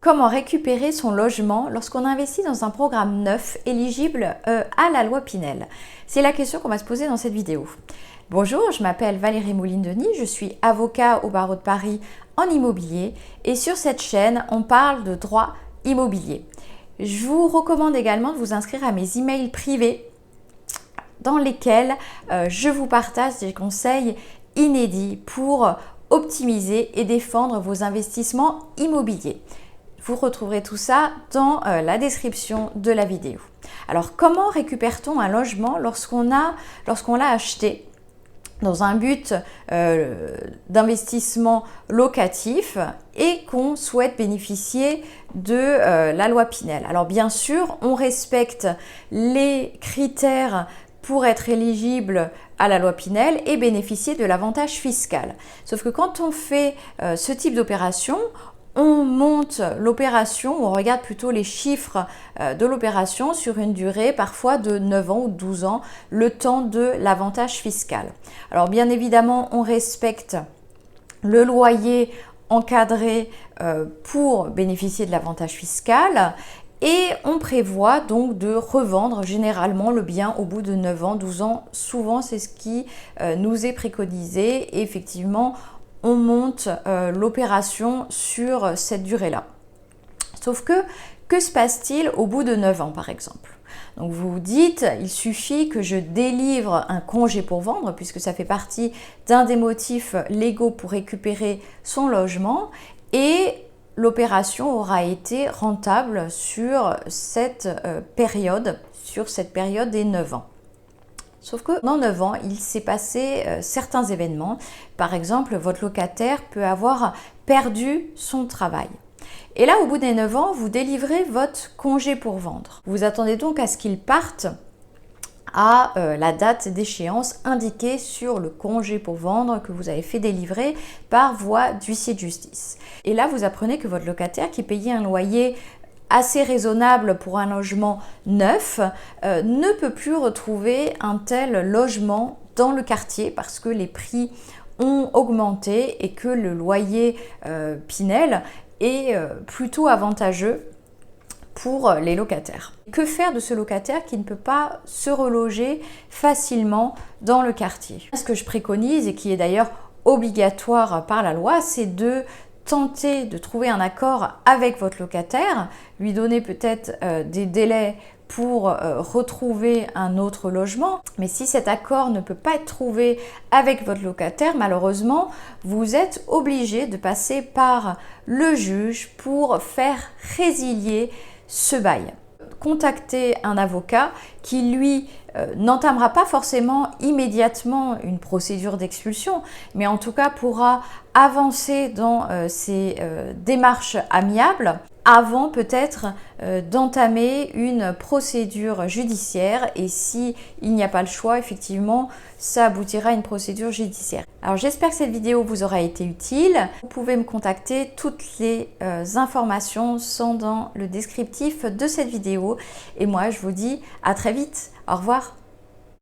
Comment récupérer son logement lorsqu'on investit dans un programme neuf éligible à la loi Pinel? C'est la question qu'on va se poser dans cette vidéo. Bonjour, je m'appelle Valérie Mouline-Denis, je suis avocat au barreau de Paris en immobilier et sur cette chaîne, on parle de droit immobilier. Je vous recommande également de vous inscrire à mes emails privés dans lesquels je vous partage des conseils inédits pour optimiser et défendre vos investissements immobiliers. Vous retrouverez tout ça dans la description de la vidéo. Alors, comment récupère-t-on un logement lorsqu'on l'a acheté dans un but d'investissement locatif et qu'on souhaite bénéficier de la loi Pinel? Alors, bien sûr, on respecte les critères pour être éligible à la loi Pinel et bénéficier de l'avantage fiscal. Sauf que quand on fait ce type d'opération, on monte l'opération, on regarde plutôt les chiffres de l'opération sur une durée parfois de 9 ans ou 12 ans, le temps de l'avantage fiscal. Alors bien évidemment, on respecte le loyer encadré pour bénéficier de l'avantage fiscal et on prévoit donc de revendre généralement le bien au bout de 9 ans, 12 ans. Souvent, c'est ce qui nous est préconisé et effectivement, on monte l'opération sur cette durée-là. Sauf que se passe-t-il au bout de 9 ans par exemple? Donc vous vous dites, il suffit que je délivre un congé pour vendre, puisque ça fait partie d'un des motifs légaux pour récupérer son logement, et l'opération aura été rentable sur cette période des 9 ans. Sauf que dans 9 ans, il s'est passé certains événements. Par exemple, votre locataire peut avoir perdu son travail. Et là, au bout des 9 ans, vous délivrez votre congé pour vendre. Vous attendez donc à ce qu'il parte à la date d'échéance indiquée sur le congé pour vendre que vous avez fait délivrer par voie d'huissier de justice. Et là, vous apprenez que votre locataire qui payait un loyer assez raisonnable pour un logement neuf, ne peut plus retrouver un tel logement dans le quartier parce que les prix ont augmenté et que le loyer Pinel est plutôt avantageux pour les locataires. Que faire de ce locataire qui ne peut pas se reloger facilement dans le quartier? Ce que je préconise et qui est d'ailleurs obligatoire par la loi, c'est de tenter de trouver un accord avec votre locataire, lui donner peut-être des délais pour retrouver un autre logement. Mais si cet accord ne peut pas être trouvé avec votre locataire, malheureusement, vous êtes obligé de passer par le juge pour faire résilier ce bail. Contactez un avocat qui, lui, n'entamera pas forcément immédiatement une procédure d'expulsion, mais en tout cas pourra avancer dans ces démarches amiables avant peut-être d'entamer une procédure judiciaire, et si il n'y a pas le choix, effectivement, ça aboutira à une procédure judiciaire. Alors j'espère que cette vidéo vous aura été utile. Vous pouvez me contacter, toutes les informations sont dans le descriptif de cette vidéo et moi je vous dis à très vite. Au revoir.